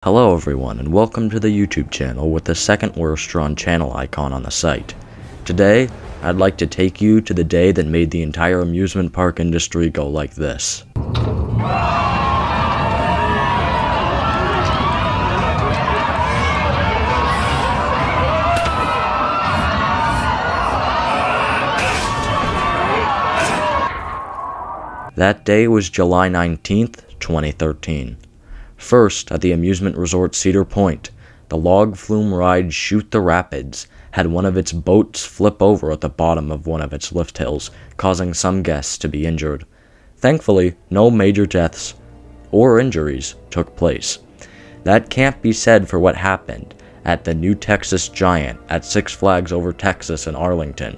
Hello everyone, and welcome to the YouTube channel with the second worst drawn channel icon on the site. Today, I'd like to take you to the day that made the entire amusement park industry go like this. That day was July 19th, 2013. First, at the amusement resort Cedar Point, the log flume ride Shoot the Rapids had one of its boats flip over at the bottom of one of its lift hills, causing some guests to be injured. Thankfully, no major deaths or injuries took place. That can't be said for what happened at the New Texas Giant at Six Flags Over Texas in Arlington.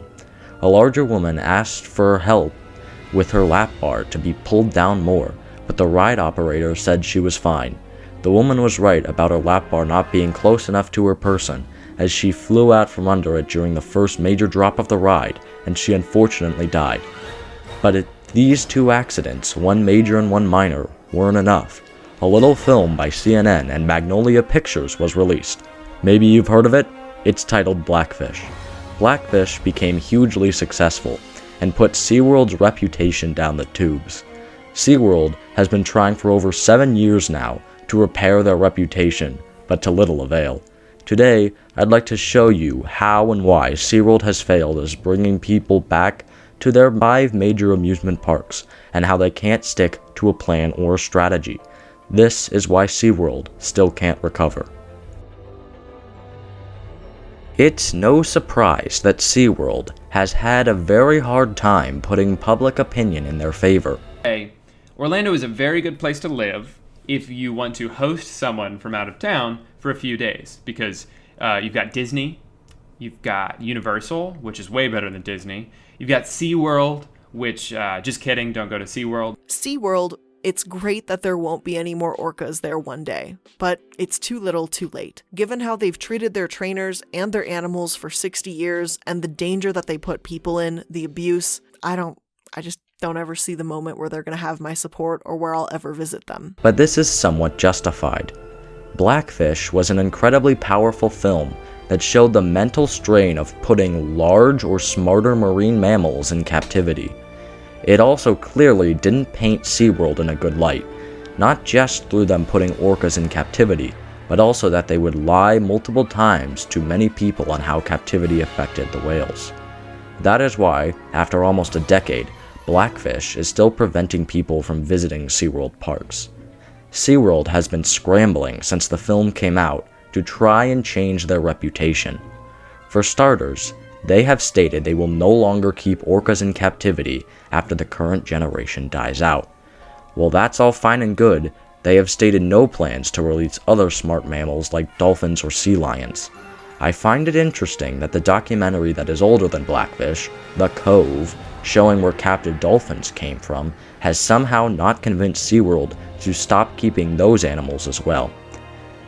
A larger woman asked for help with her lap bar to be pulled down more, but the ride operator said she was fine. The woman was right about her lap bar not being close enough to her person, as she flew out from under it during the first major drop of the ride, and she unfortunately died. But these two accidents, one major and one minor, weren't enough. A little film by CNN and Magnolia Pictures was released. Maybe you've heard of it? It's titled Blackfish. Blackfish became hugely successful and put SeaWorld's reputation down the tubes. SeaWorld has been trying for over 7 years now to repair their reputation, but to little avail. Today, I'd like to show you how and why SeaWorld has failed as bringing people back to their 5 major amusement parks, and how they can't stick to a plan or a strategy. This is why SeaWorld still can't recover. It's no surprise that SeaWorld has had a very hard time putting public opinion in their favor. Hey, Orlando is a very good place to live if you want to host someone from out of town for a few days, because you've got Disney, you've got Universal, which is way better than Disney, you've got SeaWorld, which, just kidding, don't go to SeaWorld. SeaWorld, it's great that there won't be any more orcas there one day, but it's too little too late. Given how they've treated their trainers and their animals for 60 years, and the danger that they put people in, the abuse, I just don't ever see the moment where they're going to have my support or where I'll ever visit them. But this is somewhat justified. Blackfish was an incredibly powerful film that showed the mental strain of putting large or smarter marine mammals in captivity. It also clearly didn't paint SeaWorld in a good light, not just through them putting orcas in captivity, but also that they would lie multiple times to many people on how captivity affected the whales. That is why, after almost a decade, Blackfish is still preventing people from visiting SeaWorld parks. SeaWorld has been scrambling since the film came out to try and change their reputation. For starters, they have stated they will no longer keep orcas in captivity after the current generation dies out. While that's all fine and good, they have stated no plans to release other smart mammals like dolphins or sea lions. I find it interesting that the documentary that is older than Blackfish, The Cove, showing where captive dolphins came from, has somehow not convinced SeaWorld to stop keeping those animals as well.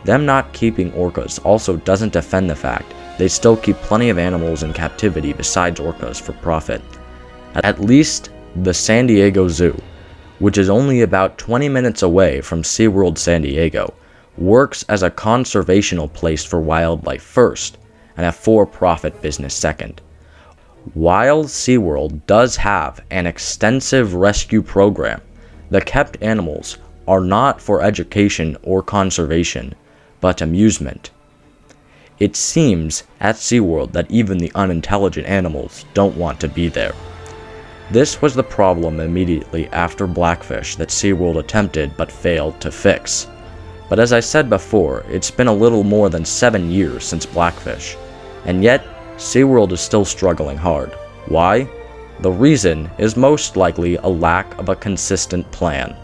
Them not keeping orcas also doesn't defend the fact they still keep plenty of animals in captivity besides orcas for profit. At least the San Diego Zoo, which is only about 20 minutes away from SeaWorld San Diego, works as a conservational place for wildlife first, and a for-profit business second. While SeaWorld does have an extensive rescue program, the kept animals are not for education or conservation, but amusement. It seems at SeaWorld that even the unintelligent animals don't want to be there. This was the problem immediately after Blackfish that SeaWorld attempted but failed to fix. But as I said before, it's been a little more than 7 years since Blackfish, and yet SeaWorld is still struggling hard. Why? The reason is most likely a lack of a consistent plan.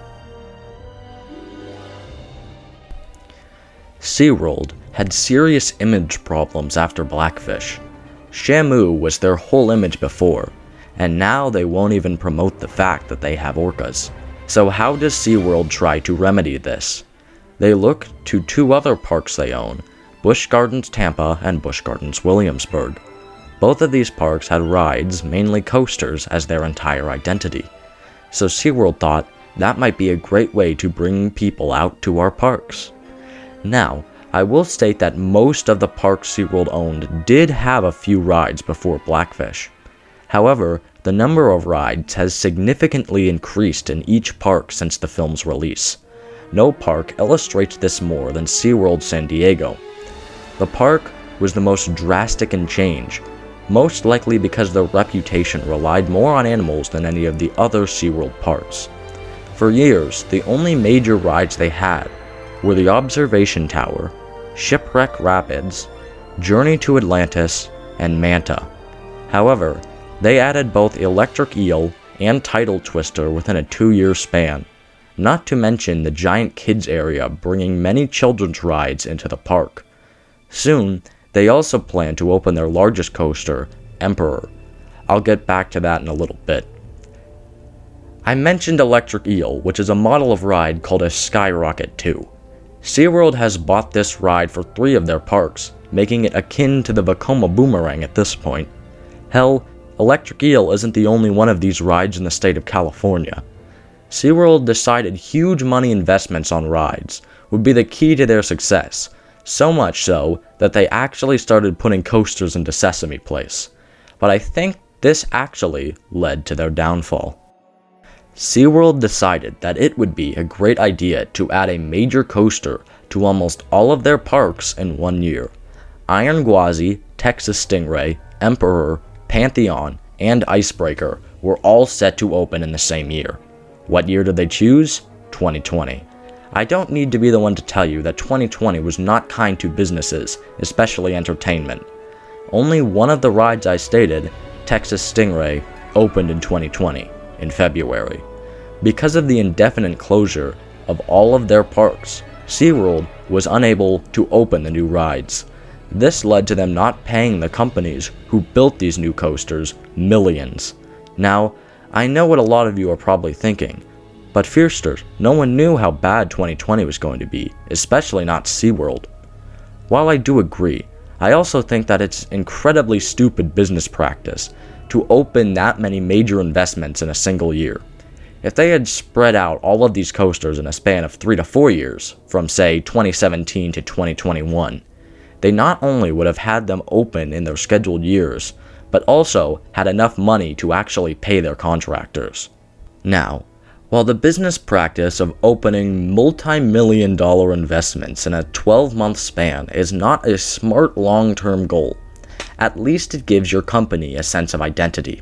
SeaWorld had serious image problems after Blackfish. Shamu was their whole image before, and now they won't even promote the fact that they have orcas. So how does SeaWorld try to remedy this? They look to 2 other parks they own, Busch Gardens Tampa and Busch Gardens Williamsburg. Both of these parks had rides, mainly coasters, as their entire identity. So SeaWorld thought that might be a great way to bring people out to our parks. Now, I will state that most of the parks SeaWorld owned did have a few rides before Blackfish. However, the number of rides has significantly increased in each park since the film's release. No park illustrates this more than SeaWorld San Diego. The park was the most drastic in change, most likely because their reputation relied more on animals than any of the other SeaWorld parks. For years, the only major rides they had were the Observation Tower, Shipwreck Rapids, Journey to Atlantis, and Manta. However, they added both Electric Eel and Tidal Twister within a 2-year span, not to mention the giant kids area bringing many children's rides into the park. Soon, they also plan to open their largest coaster, Emperor. I'll get back to that in a little bit. I mentioned Electric Eel, which is a model of ride called a Skyrocket 2. SeaWorld has bought this ride for 3 of their parks, making it akin to the Vekoma Boomerang at this point. Hell, Electric Eel isn't the only one of these rides in the state of California. SeaWorld decided huge money investments on rides would be the key to their success, so much so that they actually started putting coasters into Sesame Place. But I think this actually led to their downfall. SeaWorld decided that it would be a great idea to add a major coaster to almost all of their parks in 1 year. Iron Gwazi, Texas Stingray, Emperor, Pantheon, and Icebreaker were all set to open in the same year. What year did they choose? 2020. I don't need to be the one to tell you that 2020 was not kind to businesses, especially entertainment. Only one of the rides I stated, Texas Stingray, opened in 2020, in February. Because of the indefinite closure of all of their parks, SeaWorld was unable to open the new rides. This led to them not paying the companies who built these new coasters millions. Now, I know what a lot of you are probably thinking, but Fearsters, no one knew how bad 2020 was going to be, especially not SeaWorld. While I do agree, I also think that it's incredibly stupid business practice to open that many major investments in a single year. If they had spread out all of these coasters in a span of 3 to 4 years, from say 2017 to 2021, they not only would have had them open in their scheduled years, but also had enough money to actually pay their contractors. Now, while the business practice of opening multi-million-dollar investments in a 12-month span is not a smart long-term goal, at least it gives your company a sense of identity.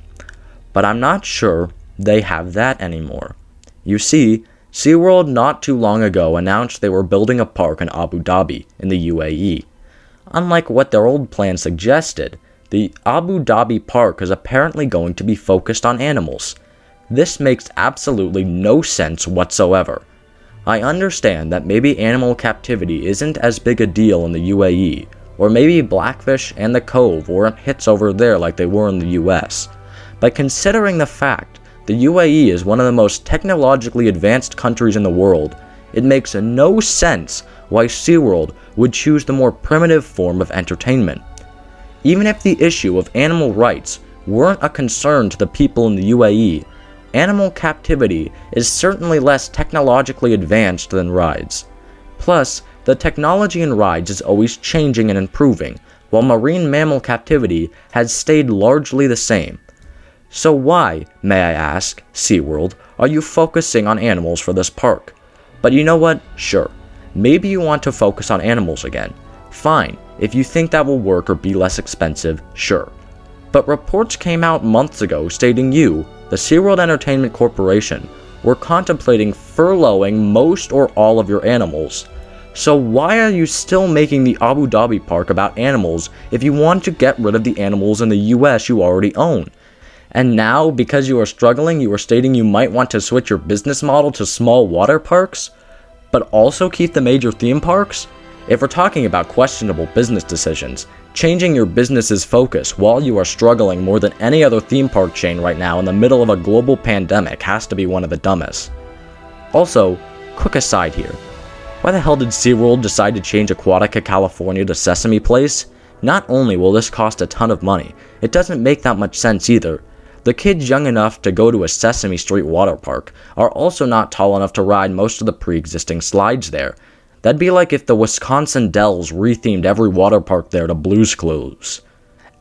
But I'm not sure they have that anymore. You see, SeaWorld not too long ago announced they were building a park in Abu Dhabi in the UAE. Unlike what their old plan suggested, the Abu Dhabi park is apparently going to be focused on animals. This makes absolutely no sense whatsoever. I understand that maybe animal captivity isn't as big a deal in the UAE, or maybe Blackfish and the Cove weren't hits over there like they were in the US. But considering the fact the UAE is one of the most technologically advanced countries in the world, it makes no sense why SeaWorld would choose the more primitive form of entertainment. Even if the issue of animal rights weren't a concern to the people in the UAE, animal captivity is certainly less technologically advanced than rides. Plus, the technology in rides is always changing and improving, while marine mammal captivity has stayed largely the same. So why, may I ask, SeaWorld, are you focusing on animals for this park? But you know what? Sure. Maybe you want to focus on animals again. Fine, if you think that will work or be less expensive, sure. But reports came out months ago stating you, the SeaWorld Entertainment Corporation, were contemplating furloughing most or all of your animals. So why are you still making the Abu Dhabi park about animals if you want to get rid of the animals in the US you already own? And now, because you are struggling, you are stating you might want to switch your business model to small water parks, but also keep the major theme parks? If we're talking about questionable business decisions, changing your business's focus while you are struggling more than any other theme park chain right now in the middle of a global pandemic has to be one of the dumbest. Also, quick aside here. Why the hell did SeaWorld decide to change Aquatica California to Sesame Place? Not only will this cost a ton of money, it doesn't make that much sense either. The kids young enough to go to a Sesame Street water park are also not tall enough to ride most of the pre-existing slides there. That'd be like if the Wisconsin Dells rethemed every water park there to Blue's Clues.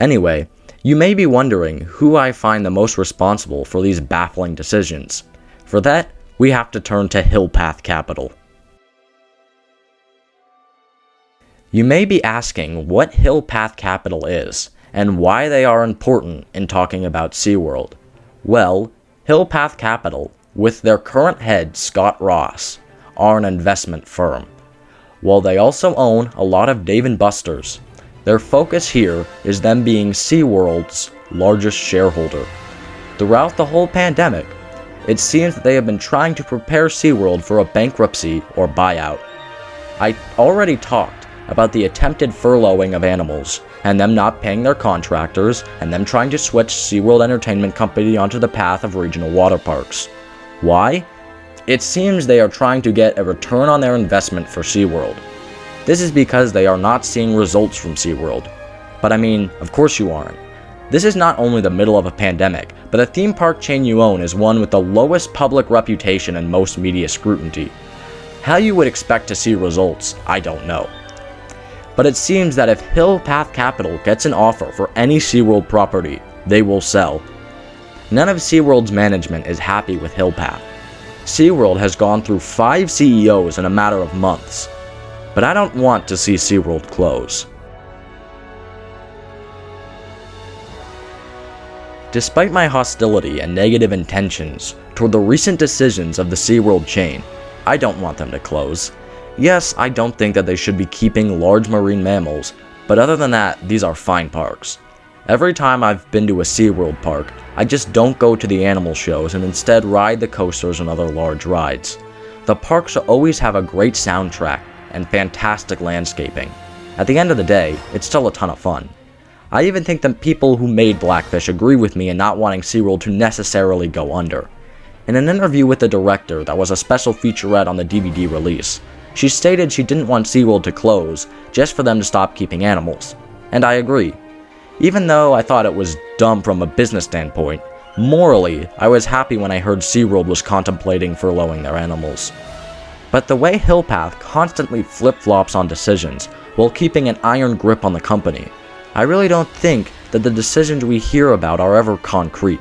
Anyway, you may be wondering who I find the most responsible for these baffling decisions. For that, we have to turn to Hillpath Capital. You may be asking what Hillpath Capital is, and why they are important in talking about SeaWorld. Well, Hillpath Capital, with their current head Scott Ross, are an investment firm. While they also own a lot of Dave & Buster's, their focus here is them being SeaWorld's largest shareholder. Throughout the whole pandemic, it seems that they have been trying to prepare SeaWorld for a bankruptcy or buyout. I already talked about the attempted furloughing of animals, and them not paying their contractors, and them trying to switch SeaWorld Entertainment Company onto the path of regional water parks. Why? It seems they are trying to get a return on their investment for SeaWorld. This is because they are not seeing results from SeaWorld. But I mean, of course you aren't. This is not only the middle of a pandemic, but the theme park chain you own is one with the lowest public reputation and most media scrutiny. How you would expect to see results, I don't know. But it seems that if Hillpath Capital gets an offer for any SeaWorld property, they will sell. None of SeaWorld's management is happy with Hillpath. SeaWorld has gone through 5 CEOs in a matter of months. But I don't want to see SeaWorld close. Despite my hostility and negative intentions toward the recent decisions of the SeaWorld chain, I don't want them to close. Yes, I don't think that they should be keeping large marine mammals, but other than that, these are fine parks. Every time I've been to a SeaWorld park, I just don't go to the animal shows and instead ride the coasters and other large rides. The parks always have a great soundtrack and fantastic landscaping. At the end of the day, it's still a ton of fun. I even think the people who made Blackfish agree with me in not wanting SeaWorld to necessarily go under. In an interview with the director that was a special featurette on the DVD release, she stated she didn't want SeaWorld to close just for them to stop keeping animals. And I agree. Even though I thought it was dumb from a business standpoint, morally, I was happy when I heard SeaWorld was contemplating furloughing their animals. But the way Hillpath constantly flip-flops on decisions while keeping an iron grip on the company, I really don't think that the decisions we hear about are ever concrete.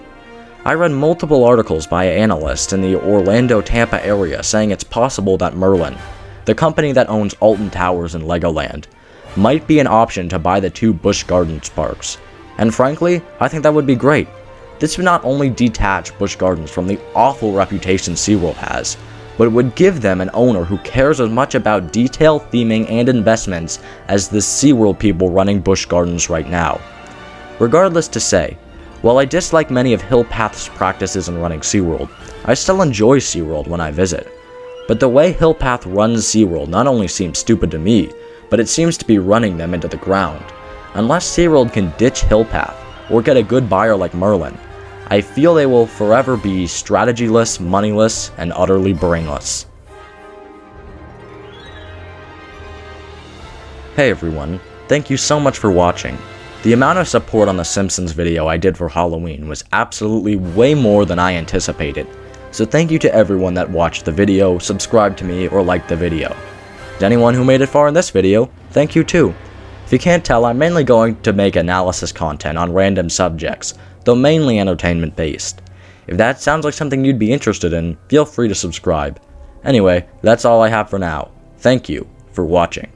I read multiple articles by analysts in the Orlando-Tampa area saying it's possible that Merlin, the company that owns Alton Towers and Legoland, might be an option to buy the 2 Busch Gardens parks. And frankly, I think that would be great. This would not only detach Busch Gardens from the awful reputation SeaWorld has, but it would give them an owner who cares as much about detail, theming, and investments as the SeaWorld people running Busch Gardens right now. Regardless to say, while I dislike many of Hillpath's practices in running SeaWorld, I still enjoy SeaWorld when I visit. But the way Hillpath runs SeaWorld not only seems stupid to me, but it seems to be running them into the ground. Unless SeaWorld can ditch Hillpath, or get a good buyer like Merlin, I feel they will forever be strategyless, moneyless, and utterly brainless. Hey everyone, thank you so much for watching. The amount of support on the Simpsons video I did for Halloween was absolutely way more than I anticipated, so thank you to everyone that watched the video, subscribed to me, or liked the video. To anyone who made it far in this video, thank you too. If you can't tell, I'm mainly going to make analysis content on random subjects, though mainly entertainment based. If that sounds like something you'd be interested in, feel free to subscribe. Anyway, that's all I have for now. Thank you for watching.